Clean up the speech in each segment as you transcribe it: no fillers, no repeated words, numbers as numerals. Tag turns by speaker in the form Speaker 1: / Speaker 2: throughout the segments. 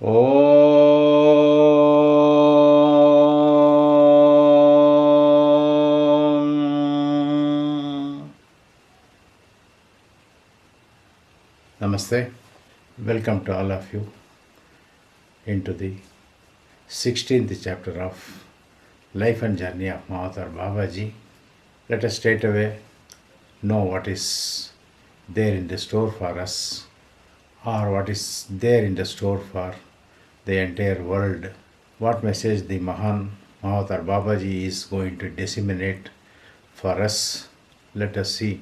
Speaker 1: Namaste. Welcome to all of you into the 16th chapter of Life and Journey of Mahavatar Babaji. Let us straight away know what is there in the store for us, or what is there in the store for the entire world. What message the Mahavatar Babaji is going to disseminate for us. Let us see.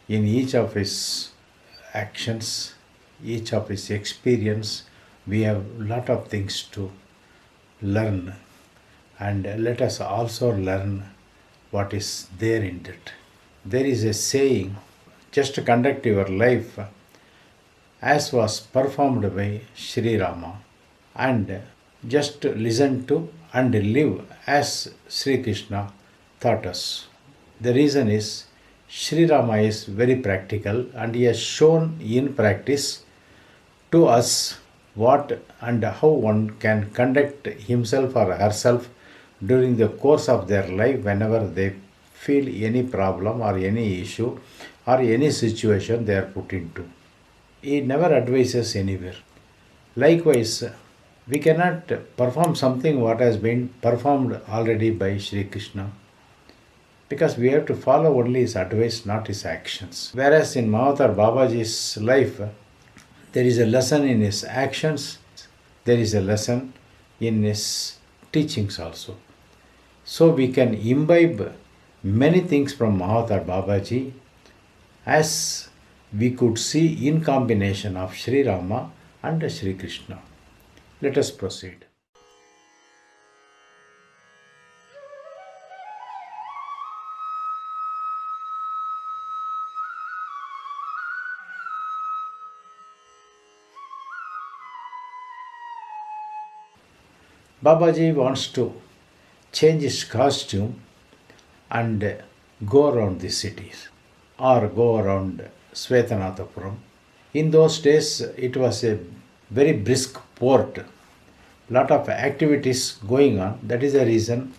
Speaker 1: In each of his actions, each of his experience, we have a lot of things to learn, and let us also learn what is there in it. There is a saying, just conduct your life as was performed by Sri Rama, and just listen to and live as Sri Krishna taught us. The reason is Sri Rama is very practical, and he has shown in practice to us what and how one can conduct himself or herself during the course of their life whenever they feel any problem or any issue or any situation they are put into. He never advises anywhere. Likewise, we cannot perform something what has been performed already by Sri Krishna, because we have to follow only his advice, not his actions. Whereas in Mahavatar Babaji's life, there is a lesson in his actions, there is a lesson in his teachings also. So we can imbibe many things from Mahavatar Babaji, as we could see in combination of Sri Rama and Sri Krishna. Let us proceed. Babaji wants to change his costume and go around the cities or go around Svetanathapuram. In those days, it was a very brisk port, lot of activities going on. That is the reason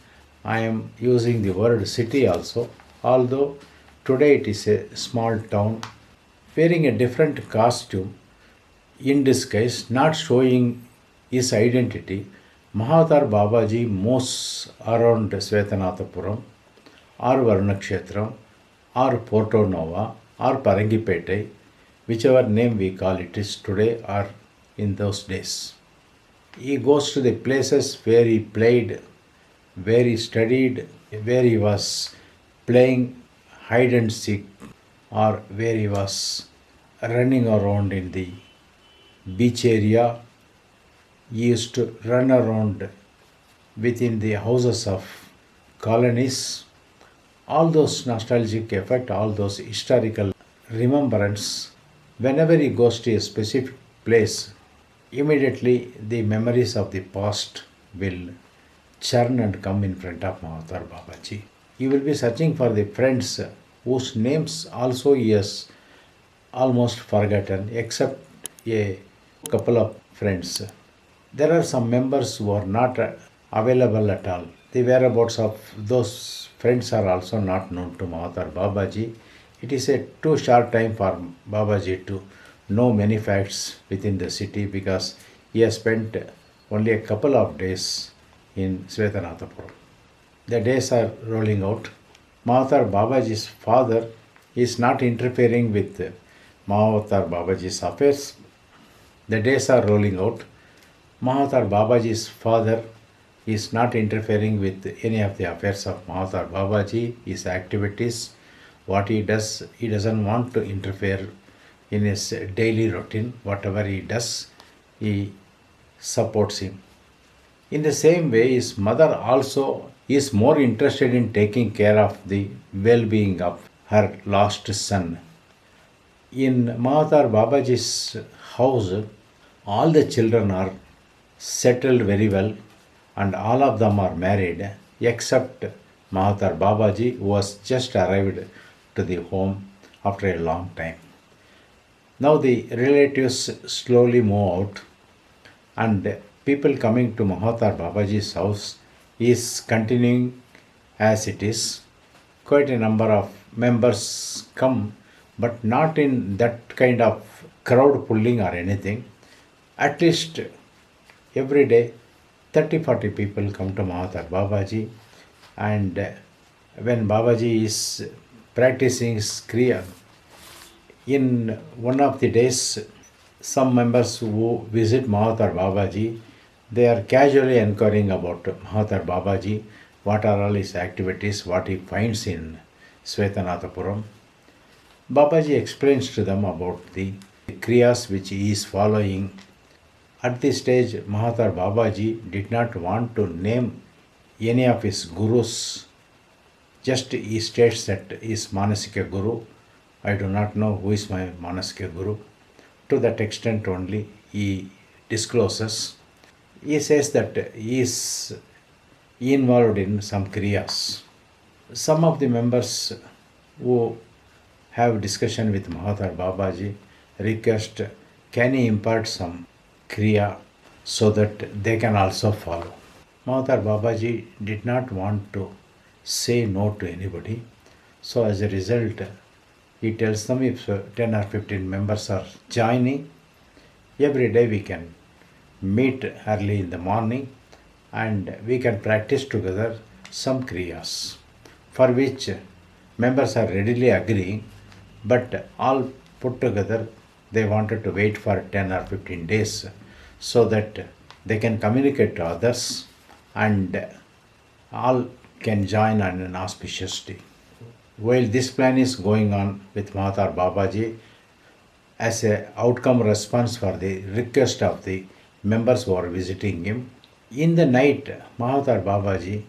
Speaker 1: I am using the word city also, although today it is a small town. Wearing a different costume in disguise, not showing his identity, Mahavatar Babaji moves around Svetanathapuram or Varunakshetram or Porto Nova or Parangipete, whichever name we call it is today or in those days. He goes to the places where he played, where he studied, where he was playing hide and seek, or where he was running around in the beach area. He used to run around within the houses of colonies. All those nostalgic effect, all those historical remembrance, whenever he goes to a specific place, immediately the memories of the past will churn and come in front of Mahavatar Babaji. He will be searching for the friends whose names also he has almost forgotten, except a couple of friends. There are some members who are not available at all. The whereabouts of those friends are also not known to Mahavatar Babaji. It is a too short time for Babaji to know many facts within the city, because he has spent only a couple of days in Svetanathapuram. The days are rolling out. Mahavatar Babaji's father is not interfering with Mahavatar Babaji's affairs. The days are rolling out. Mahavatar Babaji's father is not interfering with any of the affairs of Mahavatar Babaji, his activities, what he does. He doesn't want to interfere in his daily routine. Whatever he does, he supports him. In the same way, his mother also is more interested in taking care of the well-being of her lost son. In Mahavatar Babaji's house, all the children are settled very well, and all of them are married except Mahavatar Babaji, who was just arrived to the home after a long time. Now the relatives slowly move out. and people coming to Mahavatar Babaji's house is continuing as it is. Quite a number of members come, but not in that kind of crowd pulling or anything. At least every day 30-40 people come to Mahavatar Babaji, and when Babaji is practicing his Kriya, in one of the days, some members who visit Mahavatar Babaji, they are casually inquiring about Mahavatar Babaji, what are all his activities, what he finds in Swetanathapuram. Babaji explains to them about the Kriyas which he is following. At this stage, Mahavatar Babaji did not want to name any of his gurus. Just he states that he is Manasika Guru. I do not know who is my Manasika Guru. To that extent only he discloses. He says that he is involved in some Kriyas. Some of the members who have discussion with Mahavatar Babaji request, can he impart some Kriya so that they can also follow. Mahavatar Babaji did not want to say no to anybody. So as a result, he tells them if 10 or 15 members are joining, every day we can meet early in the morning and we can practice together some Kriyas, for which members are readily agreeing, but all put together they wanted to wait for 10 or 15 days so that they can communicate to others and all can join on an auspicious day. While this plan is going on with Mahavatar Babaji, as a outcome response for the request of the members who are visiting him, in the night Mahavatar Babaji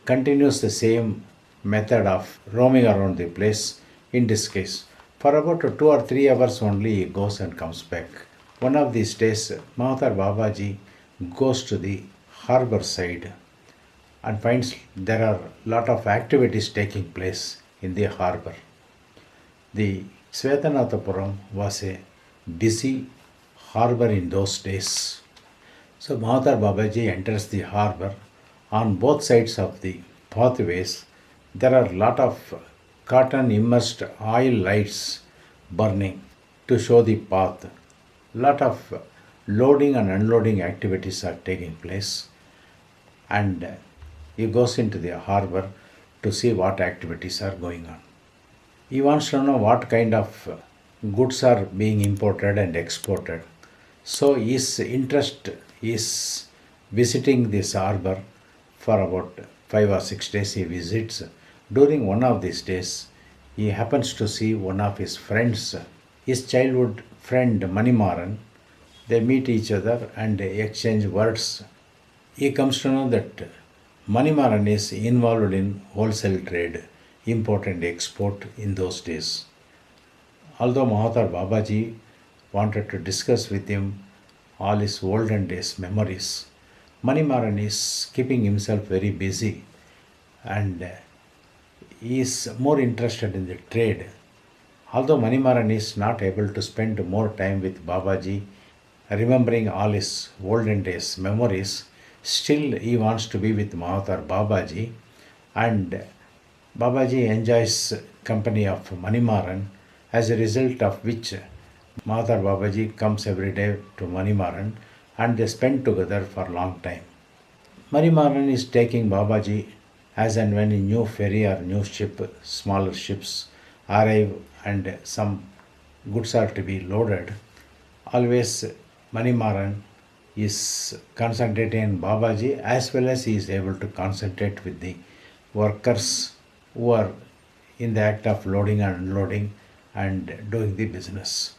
Speaker 1: continues the same method of roaming around the place in disguise. For about 2 or 3 hours only he goes and comes back. One of these days Mahavatar Babaji goes to the harbor side and finds there are a lot of activities taking place in the harbor. The Swetanathapuram was a busy harbor in those days. So Mahavatar Babaji enters the harbor. On both sides of the pathways there are a lot of cotton immersed oil lights burning to show the path. Lot of loading and unloading activities are taking place, and he goes into the harbor to see what activities are going on. He wants to know what kind of goods are being imported and exported. So his interest is visiting this harbor for about 5 or 6 days he visits. During one of these days, he happens to see one of his friends, his childhood friend Manimaran. They meet each other and exchange words. He comes to know that Manimaran is involved in wholesale trade, import and export in those days. Although Mahavatar Babaji wanted to discuss with him all his olden days memories, Manimaran is keeping himself very busy and he is more interested in the trade. Although Manimaran is not able to spend more time with Babaji, remembering all his olden days memories, still he wants to be with Mahavatar Babaji, and Babaji enjoys company of Manimaran, as a result of which Mahavatar Babaji comes every day to Manimaran and they spend together for a long time. Manimaran is taking Babaji as and when a new ferry or new ship, smaller ships arrive and some goods are to be loaded. Always Manimaran is concentrating on Babaji, as well as he is able to concentrate with the workers who are in the act of loading and unloading and doing the business.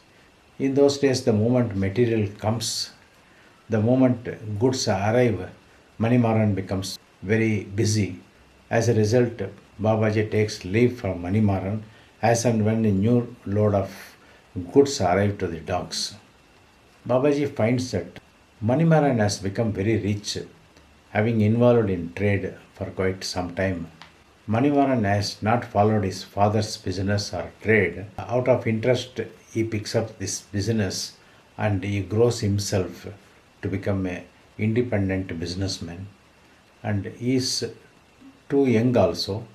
Speaker 1: In those days, the moment material comes, the moment goods arrive, Manimaran becomes very busy. As a result, Babaji takes leave from Manimaran as and when a new load of goods arrive to the docks. Babaji finds that Manimaran has become very rich, having involved in trade for quite some time. Manimaran has not followed his father's business or trade. Out of interest, he picks up this business and he grows himself to become a independent businessman, and he is too young also.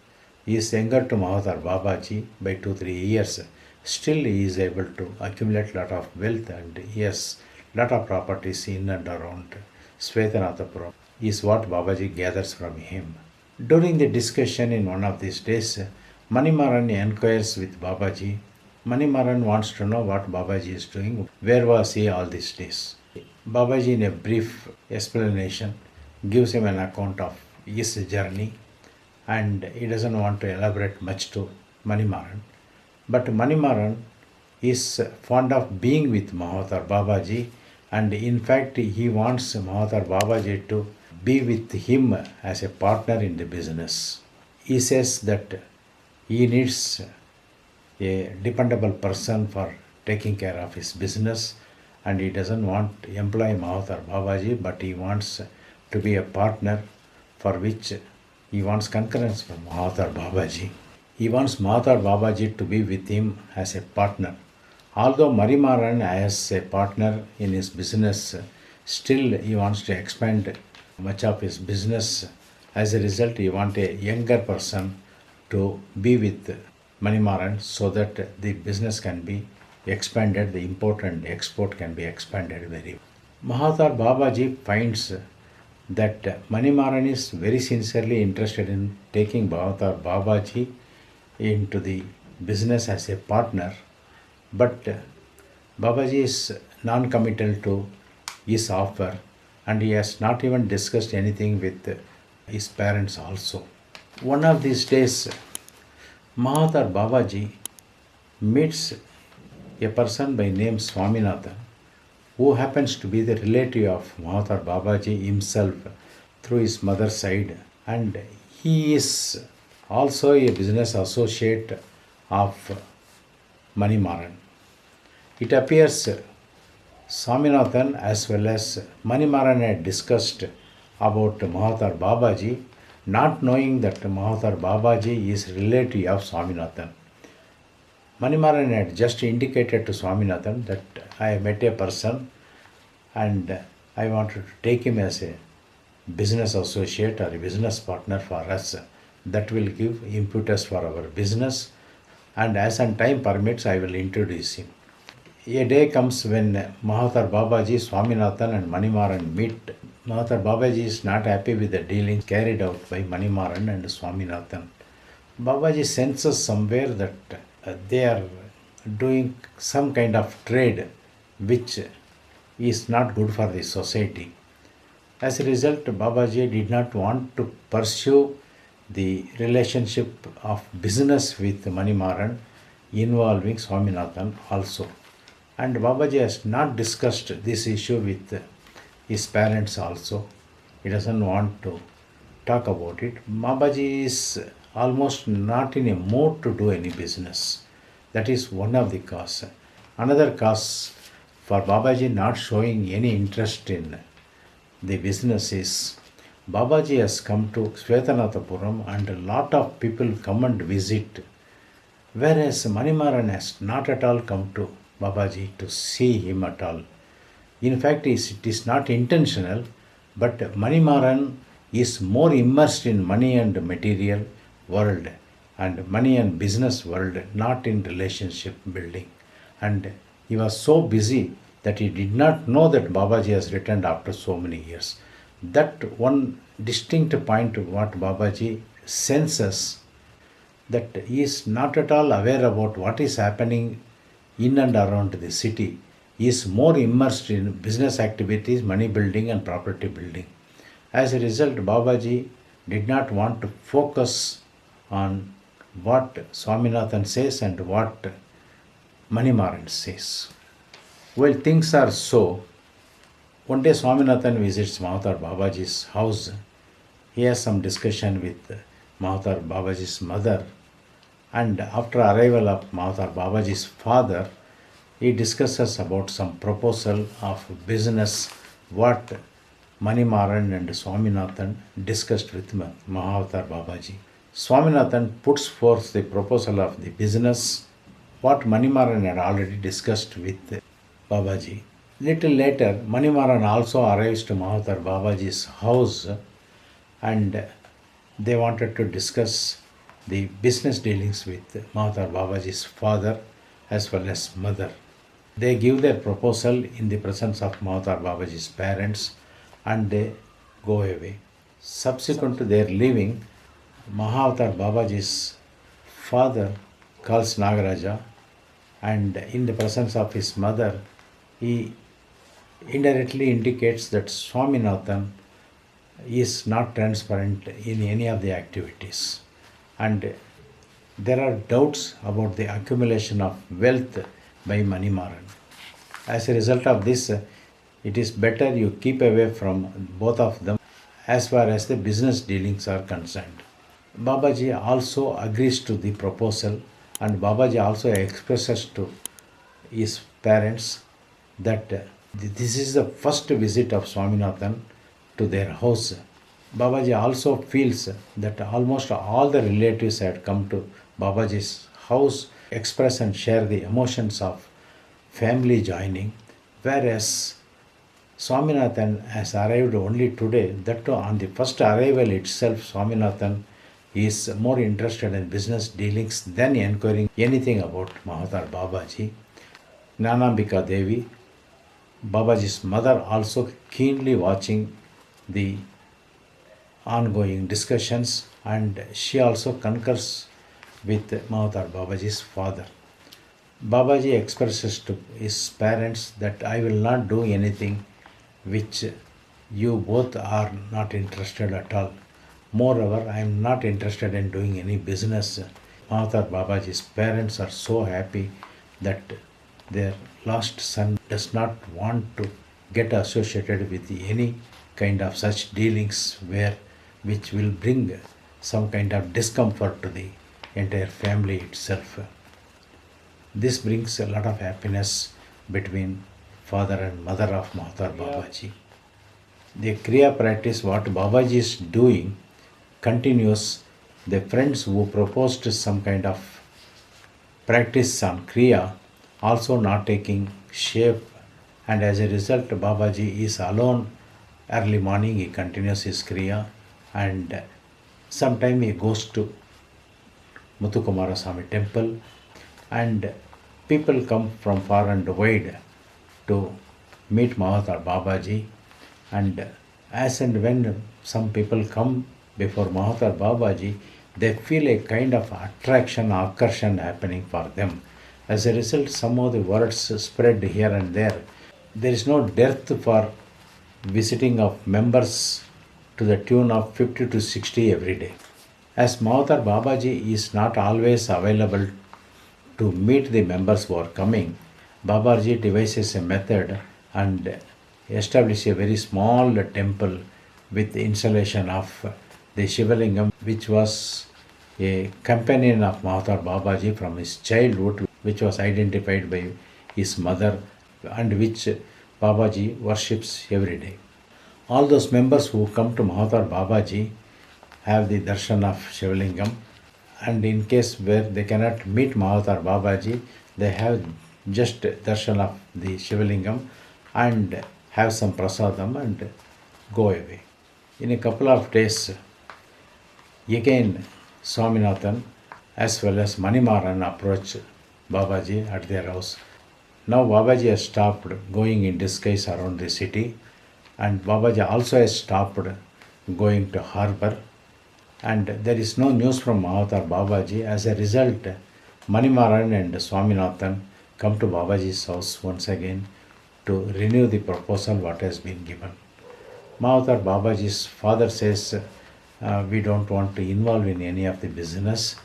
Speaker 1: He is younger to Mahavatar Babaji by 2-3 years. Still he is able to accumulate lot of wealth, and he has lot of properties in and around Svethanathapuram is what Babaji gathers from him. During the discussion in one of these days, Manimaran inquires with Babaji. Manimaran wants to know what Babaji is doing, where was he all these days. Babaji, in a brief explanation, gives him an account of his journey, and he doesn't want to elaborate much to Manimaran. But Manimaran is fond of being with Mahavatar Babaji, and in fact he wants Mahavatar Babaji to be with him as a partner in the business. He says that he needs a dependable person for taking care of his business, and he doesn't want to employ Mahavatar Babaji, but he wants to be a partner, for which he wants concurrence from Mahavatar Babaji. He wants Mahavatar Babaji to be with him as a partner. Although Manimaran as a partner in his business, still he wants to expand much of his business. As a result, he wants a younger person to be with Manimaran so that the business can be expanded, the import and export can be expanded very well. Mahavatar Babaji finds that Manimaran is very sincerely interested in taking Mahavatar Babaji into the business as a partner, but Babaji is non-committal to his offer, and he has not even discussed anything with his parents also. One of these days, Mahavatar Babaji meets a person by name Swaminathan, who happens to be the relative of Mahavatar Babaji himself through his mother's side, and he is also a business associate of Manimaran. It appears Swaminathan as well as Manimaran had discussed about Mahavatar Babaji, not knowing that Mahavatar Babaji is relative of Swaminathan. Manimaran had just indicated to Swaminathan that I met a person and I wanted to take him as a business associate or a business partner for us. That will give impetus for our business, and as and time permits, I will introduce him. A day comes when Mahavatar Babaji, Swaminathan and Manimaran meet. Mahavatar Babaji is not happy with the dealings carried out by Manimaran and Swaminathan. Babaji senses somewhere that they are doing some kind of trade which is not good for the society. As a result, Babaji did not want to pursue the relationship of business with Manimaran involving Swaminathan also. And Babaji has not discussed this issue with his parents also. He doesn't want to talk about it. Babaji is almost not in a mood to do any business. That is one of the causes. Another cause for Babaji not showing any interest in the business is Babaji has come to Svethanathapuram and a lot of people come and visit, whereas Manimaran has not at all come to Babaji to see him at all. In fact, it is not intentional, but Manimaran is more immersed in money and material world and money and business world, not in relationship building. And he was so busy that he did not know that Babaji has returned after so many years. That one distinct point what Babaji senses, that he is not at all aware about what is happening in and around the city. He is more immersed in business activities, money building and property building. As a result, Babaji did not want to focus on what Swaminathan says and what Manimaran says. Well, things are so. One day Swaminathan visits Mahavatar Babaji's house. He has some discussion with Mahavatar Babaji's mother, and after arrival of Mahavatar Babaji's father, he discusses about some proposal of business what Manimaran and Swaminathan discussed with Mahavatar Babaji. Swaminathan puts forth the proposal of the business what Manimaran had already discussed with Babaji. Swaminathan Little later, Manimaran also arrives to Mahavatar Babaji's house, and they wanted to discuss the business dealings with Mahavatar Babaji's father as well as mother. They give their proposal in the presence of Mahavatar Babaji's parents and they go away. Subsequent to their leaving, Mahavatar Babaji's father calls Nagaraja, and in the presence of his mother, he indirectly indicates that Swaminathan is not transparent in any of the activities. And there are doubts about the accumulation of wealth by Manimaran. As a result of this, it is better you keep away from both of them as far as the business dealings are concerned. Babaji also agrees to the proposal, and Babaji also expresses to his parents that this is the first visit of Swaminathan to their house. Babaji also feels that almost all the relatives had come to Babaji's house, express and share the emotions of family joining, whereas Swaminathan has arrived only today. That too, on the first arrival itself, Swaminathan is more interested in business dealings than inquiring anything about Mahavatar Babaji. Nanambika Devi, Babaji's mother, also keenly watching the ongoing discussions, and she also concurs with Mahavatar Babaji's father. Babaji expresses to his parents that I will not do anything which you both are not interested at all. Moreover, I am not interested in doing any business. Mahavatar Babaji's parents are so happy that their lost son does not want to get associated with any kind of such dealings which will bring some kind of discomfort to the entire family itself. This brings a lot of happiness between father and mother of Mahavatar Babaji. The Kriya practice, what Babaji is doing, continues. The friends who proposed some kind of practice on Kriya also not taking shape, and as a result Babaji is alone. Early morning he continues his Kriya, and sometime he goes to Muthukumara Swami temple, and people come from far and wide to meet Mahavatar Babaji, and as and when some people come before Mahavatar Babaji, they feel a kind of attraction, akarshan happening for them. As a result, some of the words spread here and there. There is no dearth for visiting of members to the tune of 50 to 60 every day. As Mahavatar Babaji is not always available to meet the members who are coming, Babaji devises a method and establishes a very small temple with the installation of the Shivalingam, which was a companion of Mahavatar Babaji from his childhood, which was identified by his mother and which Babaji worships every day. All those members who come to Mahavatar Babaji have the darshan of Shivalingam, and in case where they cannot meet Mahavatar Babaji, they have just darshan of the Shivalingam and have some prasadam and go away. In a couple of days, again Swaminathan as well as Manimaran approach Babaji at their house. Now Babaji has stopped going in disguise around the city, and Babaji also has stopped going to harbour, and there is no news from Mahavatar Babaji. As a result, Manimaran and Swaminathan come to Babaji's house once again to renew the proposal what has been given. Mahavatar Babaji's father says, we don't want to involve in any of the business,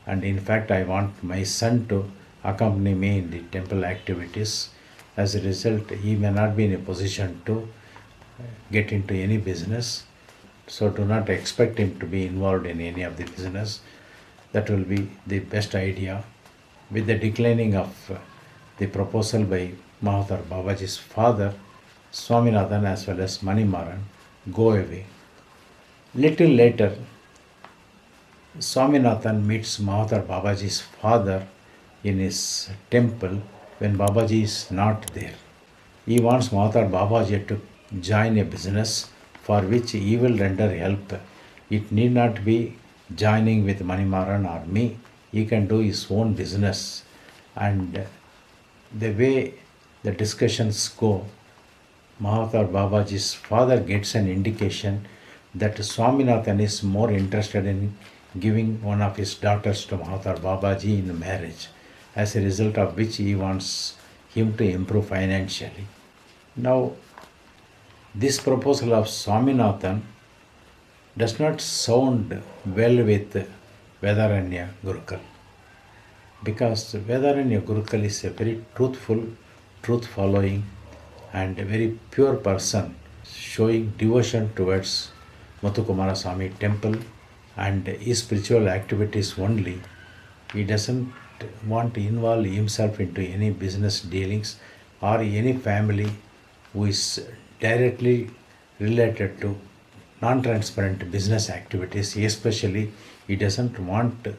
Speaker 1: and in fact I want my son to accompany me in the temple activities. As a result, he may not be in a position to get into any business, so do not expect him to be involved in any of the business. That will be the best idea. With the declining of the proposal by Mahavatar Babaji's father, Swaminathan as well as Manimaran go away. Little later, Swaminathan meets Mahavatar Babaji's father in his temple when Babaji is not there. He wants Mahavatar Babaji to join a business for which he will render help. It need not be joining with Manimaran or me. He can do his own business. And the way the discussions go, Mahavatar Babaji's father gets an indication that Swaminathan is more interested in giving one of his daughters to Mahavatar Babaji in marriage, as a result of which he wants him to improve financially. Now, this proposal of Swaminathan does not sound well with Vedaranya Gurukul, because Vedaranya Gurukul is a very truthful, truth-following and a very pure person, showing devotion towards Muthukumara Swami temple and his spiritual activities only. He doesn't want to involve himself into any business dealings or any family who is directly related to non-transparent business activities. Especially, he doesn't want to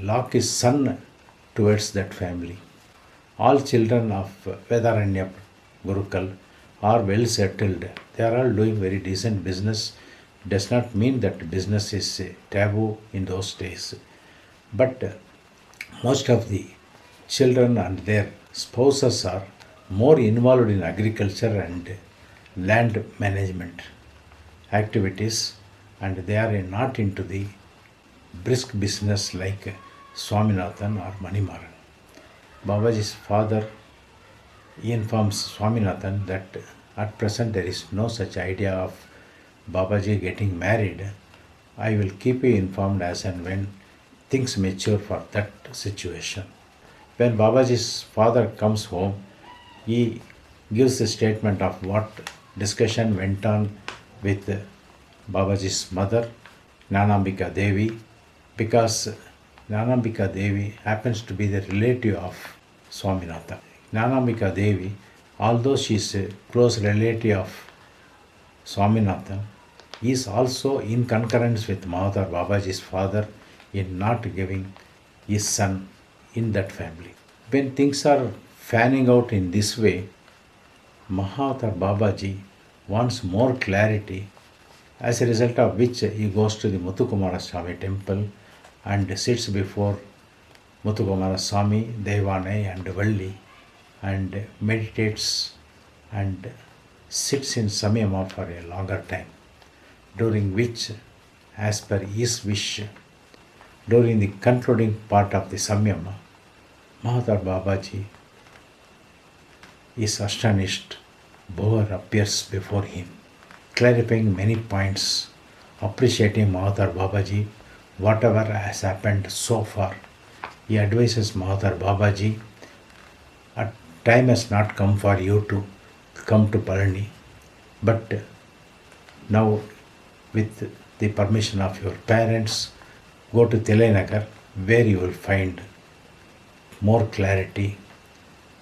Speaker 1: lock his son towards that family. All children of Vedaranya Gurukul are well settled. They are all doing very decent business. Does not mean that business is taboo in those days. But most of the children and their spouses are more involved in agriculture and land management activities, and they are not into the brisk business like Swaminathan or Manimaran. Babaji's father informs Swaminathan that at present there is no such idea of Babaji getting married. I will keep you informed as and when things mature for that situation. When Babaji's father comes home, he gives a statement of what discussion went on with Babaji's mother, Nanambika Devi, because Nanambika Devi happens to be the relative of Swaminathan. Nanambika Devi, although she is a close relative of Swaminathan, is also in concurrence with Mahavatar Babaji's father in not giving his son in that family. When things are fanning out in this way, Mahavatar Babaji wants more clarity, as a result of which he goes to the Muthukumara Swami temple and sits before Muthukumara Swami, Devanai and Valli and meditates and sits in Samyama for a longer time, during which, as per his wish, during the concluding part of the Samyama, Mahavatar Babaji is astonished. Boer appears before him, clarifying many points, appreciating Mahavatar Babaji, whatever has happened so far. He advises Mahavatar Babaji, a time has not come for you to come to Palani, but now with the permission of your parents, go to Telanagar, where you will find more clarity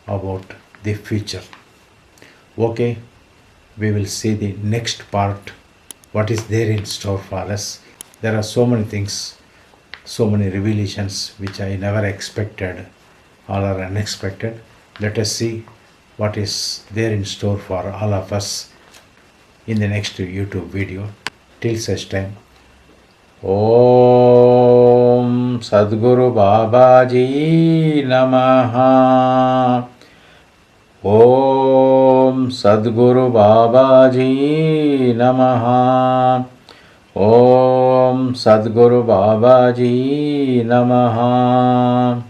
Speaker 1: about the future. Okay, we will see the next part, what is there in store for us. There are so many things, so many revelations which I never expected, all are unexpected. Let us see what is there in store for all of us in the next YouTube video. Till such time, Om Sadguru Babaji Namaha. Om Sadguru Babaji Namaha. Om Sadguru Babaji Namaha.